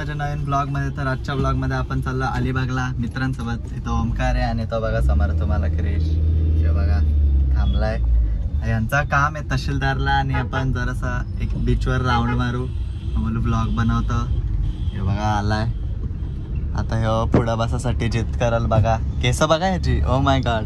माझ्या नवीन ब्लॉग मध्ये. तर आजच्या ब्लॉग मध्ये आपण चाललो अलिबागला मित्रांसोबत. इथं ओमकार आहे आणि तो बघा समोर तुम्हाला क्रिश हे बघा थांबलाय. यांचा काम आहे तहसीलदारला आणि आपण जरासा एक बीचवर राऊंड मारू म्हणून ब्लॉग बनवतो. हे बघा आलाय आता. हे पुढं बसासाठी जिद करल बघा. केस बघा ह्याची. Oh my God.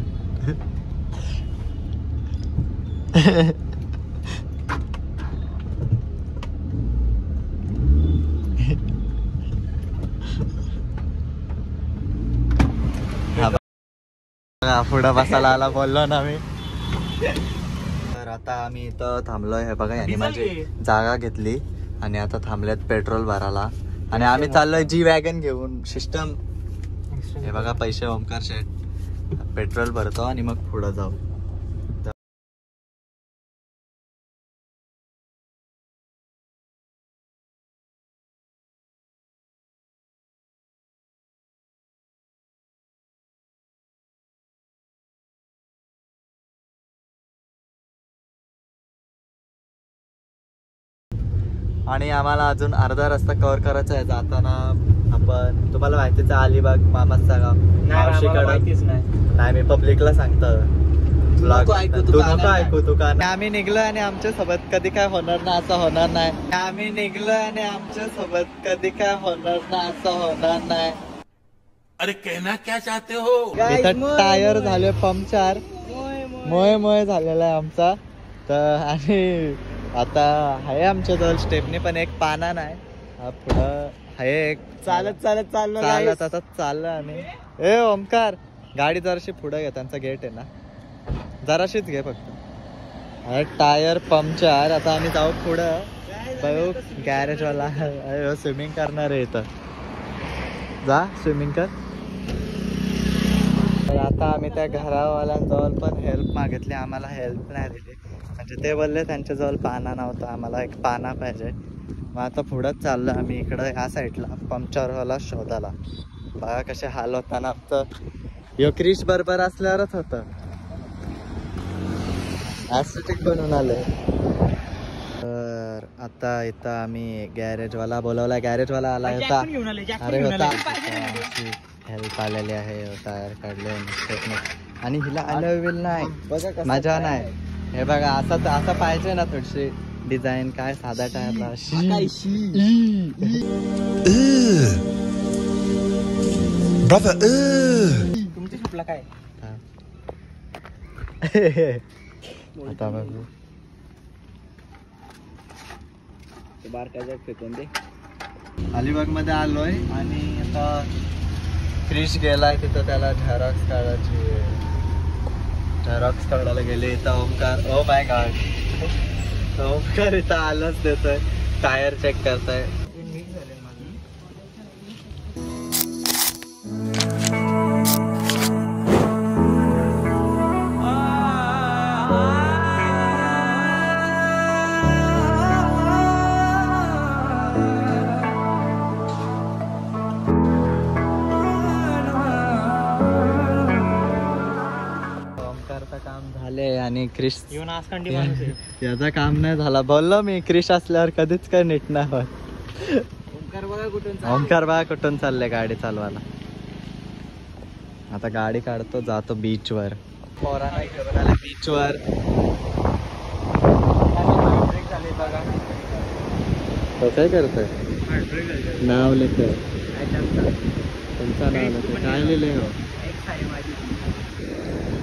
पुढं बसायला आला बोललो ना मी. तर आता आम्ही इथं थांबलोय. हे बघा यांनी माझी जागा घेतली आणि आता थांबलेत पेट्रोल भरायला. आणि आम्ही चाललोय जी वॅगन घेऊन. सिस्टम हे बघा पैसे ओमकार शेट. पेट्रोल भरतो आणि मग पुढं जाऊ. आणि आम्हाला अजून अर्धा रस्ता कव्हर करायचा आहे जाताना. आपण तुम्हाला माहितीच आहे अलिबाग मामाचा गाव. नाही मी पब्लिकला सांगतो. तू नको ऐकू तू का. आम्ही निघलो आणि आमच्या सोबत कधी काय होणार ना असं होणार नाही. आम्ही निघलो आणि आमच्या सोबत कधी काय होणार ना असं होणार नाही. अरे कहना क्या चाहते हो. इथं टायर झाले पंक्चर. मोय झालेला आहे आमचा. तर आणि आता आहे आमच्या जवळ स्टेपनी पण एक पाना नाही. पुढं आहे एक. चालत आता चाललं. आणि ए ओमकार गाडी जराशी पुढं घे. त्यांचा गेट आहे ना जराशीच घे फक्त. Tyre puncture. आता आम्ही जाऊ पुढं बघू गॅरेज वाला स्विमिंग करणार आहे इथं. जा स्विमिंग कर. तर आता आम्ही त्या घरावाल्यांजवळ पण हेल्प मागितली. आम्हाला हेल्प नाही दिली. म्हणजे ते बोलले त्यांच्याजवळ पाना नव्हता. आम्हाला एक पाना पाहिजे. मग आता पुढंच चाललं आम्ही इकडं ह्या साईडला पंक्चरवाला शोधायला. बघा कसे हाल होताना. आमचं यो क्रिश बरोबर असल्यावरच होतं. ॲस्थिटिक बनवून आलंय. तर आता इथं आम्ही गॅरेजवाला बोलवला. गॅरेजवाला आला होता. अरे होता हेल्प आलेली आहे. टायर काढले आणि हिला आलं नाही मजा नाही. हे बघा असं पाहिजे ना थोडीशी डिझाईन. काय साधा टायरला तुमच्या शॉपला काय आता बघू. बारकाच्या फेकून दे. अलिबाग मध्ये आलोय आणि आता क्रिश गेलाय तिथं. त्याला झेरॉक्स काढायची. झेरॉक्स काढायला गेले. इथं Omkar. Oh my God. Omkar इथं आलंच देतोय. टायर चेक करताय. काम झाले आणि क्रिश याचा काम नाही झाला. बोललो मी क्रिश असल्यावर कधीच काय नीट नाही होत. ओमकार बघा कुठून चालले गाडी चालवायला. आता गाडी काढतो जातो बीचवर. पोरांना घेऊन आले बीचवर. काय करतोय. नाव लिहितोय. तुमचं नाव लिहितोय. काय लिहिले हो.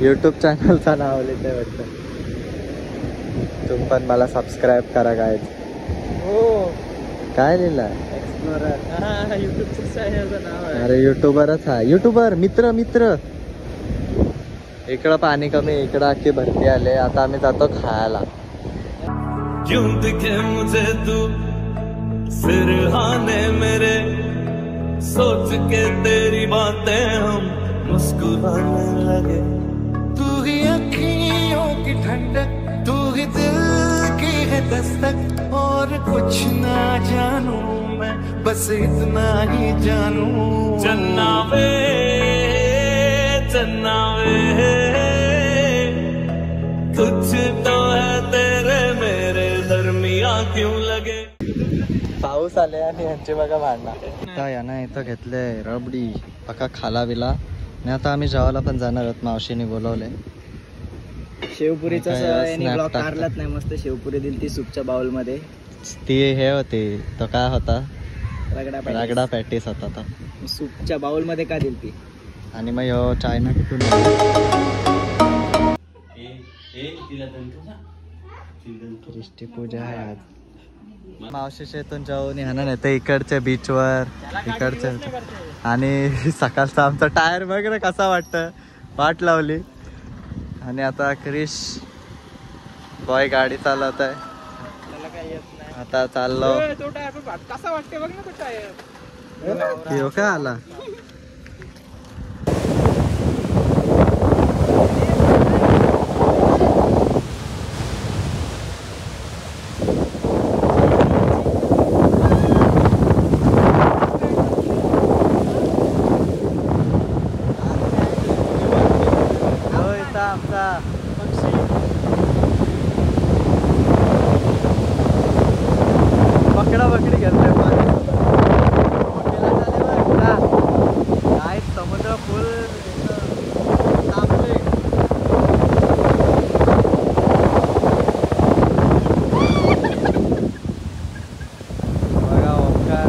यूट्यूब चॅनलचं नाव लिहितंय वाटतं. तुम्ही पण मला सबस्क्राईब करा गाईज. हो काय लिहिलंय. एक्सप्लोरर. यूट्यूबचं चॅनलचं नाव आहे. अरे युट्यूबरच आहे. युट्यूबर मित्र. इकडं पाणी कमी. इकडं अख्खी भरती आले. आता आम्ही जातो खायला. क्यों दिखे मुझे तू सिरहाने मेरे सोच के तेरी बातें हम मुस्कुराने लगे. तू ही अखियों की ठंडक. तू ही दिल की है दस्तक. और कुछ ना जानू मैं बस इतना ही जानू. चन्ना वे कुछ तो है तेरे मेरे दरमिया क्यों लगे. पाऊस आले आणि यांची बघा भांडणं. आता यानं इथं घेतले रबडी पक्का खाला बिला आणि आता आम्ही जेवायला पण जाणार आहोत. मावशीने बोलवले. शेवपुरीचा काय यांनी snap ब्लॉग टाकतात. काढलाच नाही. मस्त शेवपुरी दिली ती सूपच्या बाउल मध्ये. ती हे होती तो काय होता रगडा पॅटीस होता तो. सूपच्या बाउल मध्ये का दिली ती. आणि मग ह्यो चायना कुठून दृष्टी पूजा आहे आज. मावशीच्या इथून जाऊन ह्यानं नेते इकडच्या बीचवर इकडच्या आणि सकाळचा आमचा टायर वगैरे कसा वाटतं वाट लावली. आणि आता क्रिश बॉय गाडी चालवत आहे. त्याला काय येत नाही. आता चाललो. तो टायर कसा वाटते बघ ना तो टायर. ह्यो काय आला. आमचा पकडा पकडी घेतलाय काय समुद्र फुल तापले. बघा ओंकार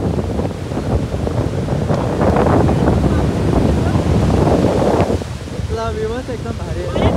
इथला विवच एकदम भारी आहे.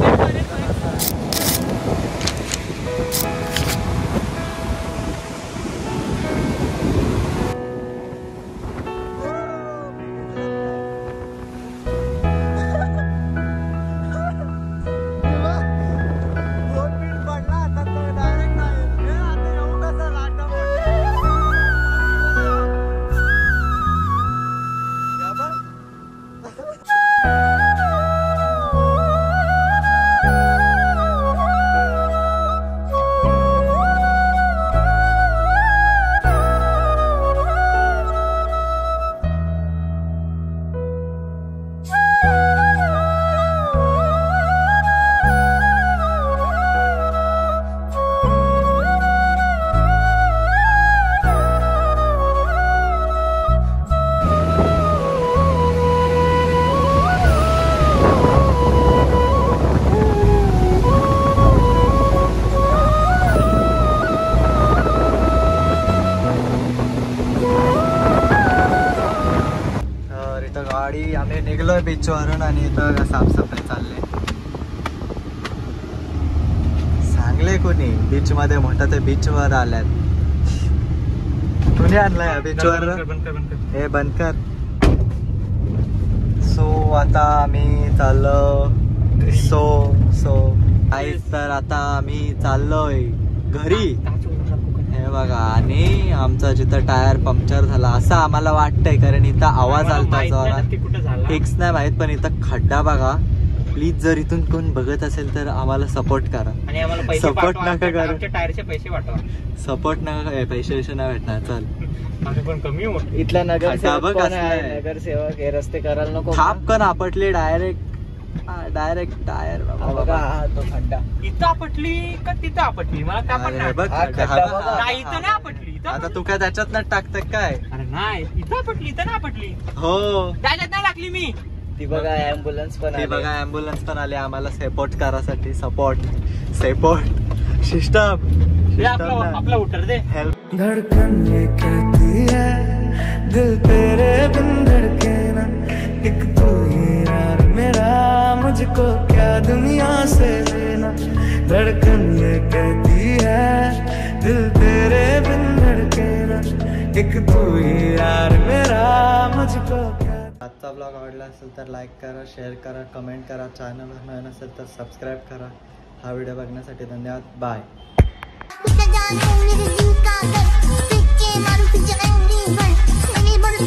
गाडी आम्ही निघलोय बीच वरून आणि इथं साफसफाई चालले. सांगले कोणी बीच मध्ये मोठं ते बीच वर आल्यात. कुणी आणलाय बीच वर. हे बंद कर. सो आता आम्ही चाललो काहीच तर आता आम्ही चाललोय घरी. हे बघा आणि आमचा जिथं टायर पंक्चर झाला असं आम्हाला वाटतंय कारण इथं आवाज आलता जोरात. फिक्स नाही माहित पण इथं खड्डा बघा. प्लीज जर इथून कोण बघत असेल तर आम्हाला सपोर्ट करा. सपोर्ट नका करा. टायरचे पैसे वाटवा. सपोर्ट नका. पैसे नाही भेटणार. चल पण कमी इथला नगरसेवक नगरसेवक हे रस्ते करायला नको. थापकन आपटली डायरेक्ट टायर. बघा तो खड्डा इथं आपटली का तिथं आपटली मला काय पण नाही. नाही इथं नाही आपटली. आता तू काय त्याच्यात नाही टाकत काय. अरे नाही इथं आपटली इथं नाही आपटली. हो त्याच्यात नाही टाकली मी. ती बघा ॲम्ब्युलन्स पण आली आम्हाला सपोर्ट करासाठी. सपोर्ट सिस्टम आपला उतर दे. हेल्प. धड़कन ये कहती है दिल तेरे बिन धड़के ना. एक तू ही यार मेरा मुझको क्या दुनिया से लेना. धड़कन ये कहती है दिल तेरे बिन धड़के ना. एक तू ही यार मेरा मुझको क्या. आजचा ब्लॉग आवडला असेल तर लाईक करा, शेअर करा, कमेंट करा. चॅनल नवीन असेल तर सबस्क्राईब करा. हा व्हिडिओ बघण्यासाठी धन्यवाद. Bye. Kita jalan, ini di tingkat, fikir baru kerja yang ribet. Ini baru